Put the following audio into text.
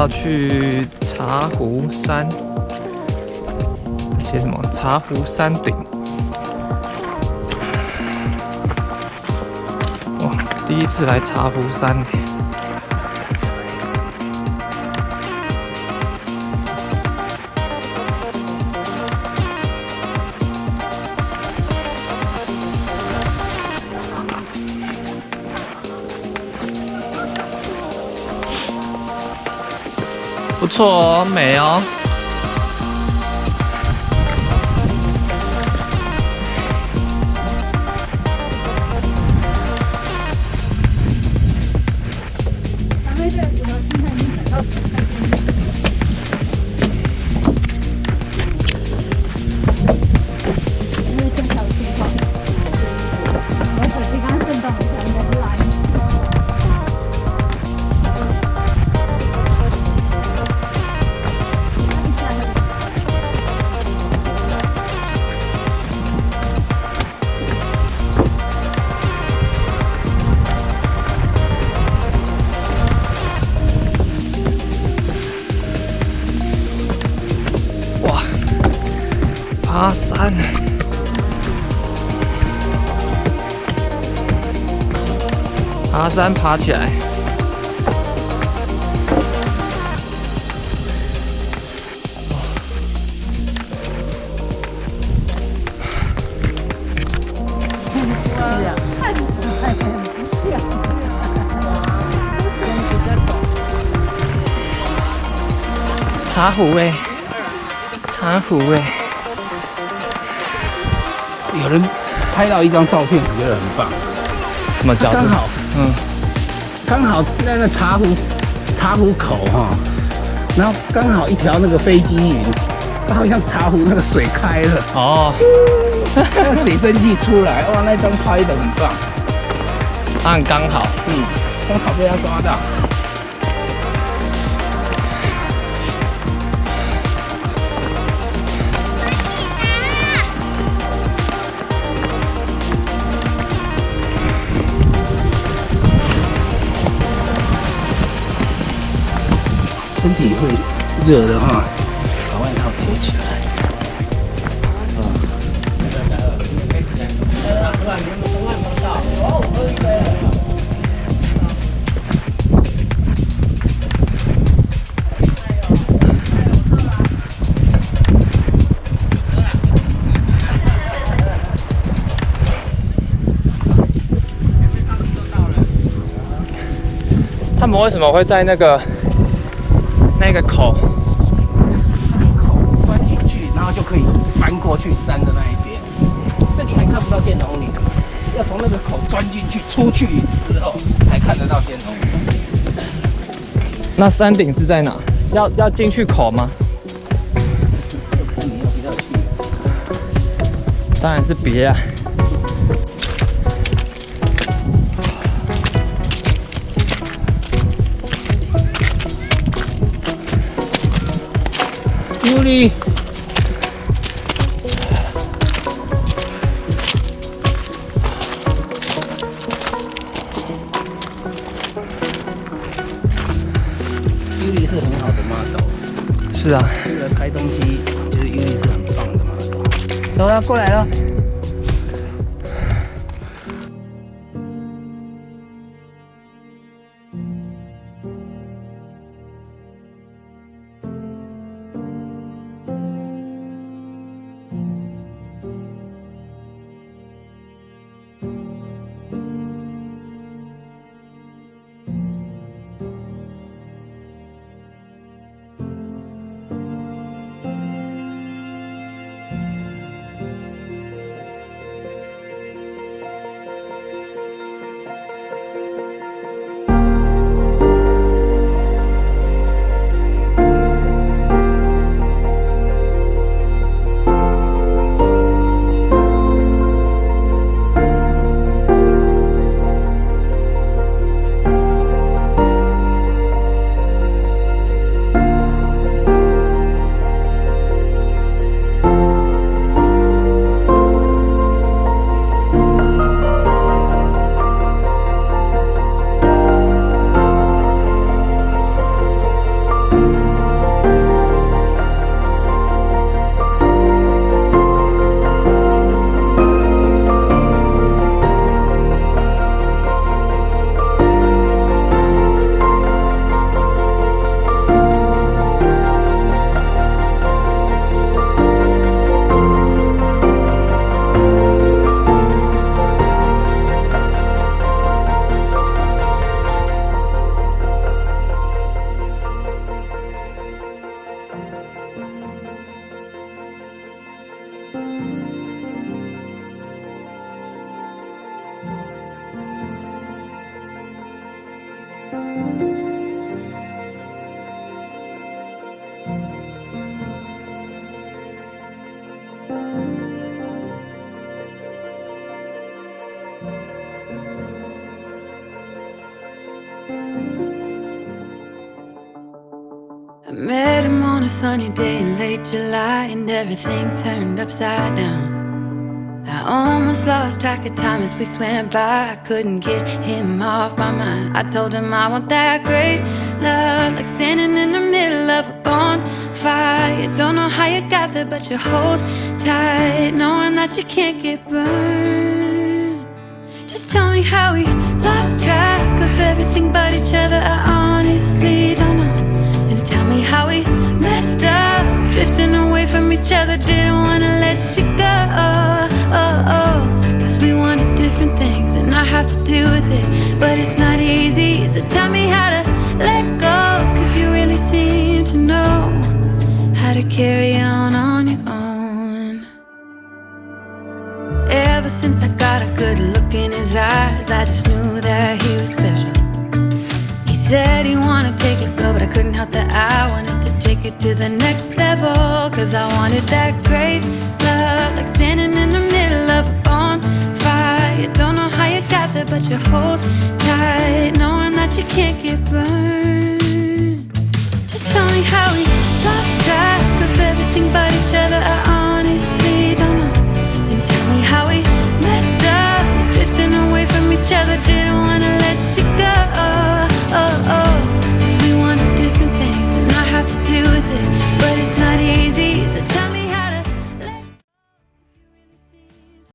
要去茶壶山，写什么？茶壶山顶。哇，第一次来茶壶山。不错哦，美哦。爬山，爬山爬起来。茶壶哎，茶壶哎。有人拍到一张照片，我觉得很棒。什么角度？刚好，刚好那个茶壶口哈，然后刚好一条那个飞机云，刚好像茶壶那个水开了哦，那个水蒸气出来，哇，那张拍得很棒。它很刚好，刚好被他抓到。身体会热的话，把外套脱起来。他们为什么会在那个口钻进去，然后就可以翻过去山的那一边。这里还看不到箭筒岭，要从那个口钻进去，出去之后才看得到箭筒岭。那山顶是在哪？要进去口吗？看你要不要去。当然是别啊。尤里，尤里是很好的 model。是啊，为了拍东西，我觉得尤里是很棒的 model。走了，过来了。I'm on a sunny day in late July, and everything turned upside down. I almost lost track of time as weeks went by. I couldn't get him off my mind. I told him I want that great love, like standing in the middle of a bonfire. You don't know how you got there, but you hold tight, knowing that you can't get burned. Just tell me how we lost track of everything but each other. I honestly don't know. And tell me how we messed up, drifting away from each other. Didn't wanna let you go. Cause we wanted different things, and I have to deal with it, but it's not easy. So tell me how to let go, cause you really seem to know how to carry on your own. Ever since I got a good look in his eyes, I just knew that he was special. He said he wanted to take it slow, but I couldn't help that I wanted to take it to the next level. Cause I wanted that great love, like standing in the middle of a bonfire. You don't know how you got there, but you hold tight, knowing that you can't get burned.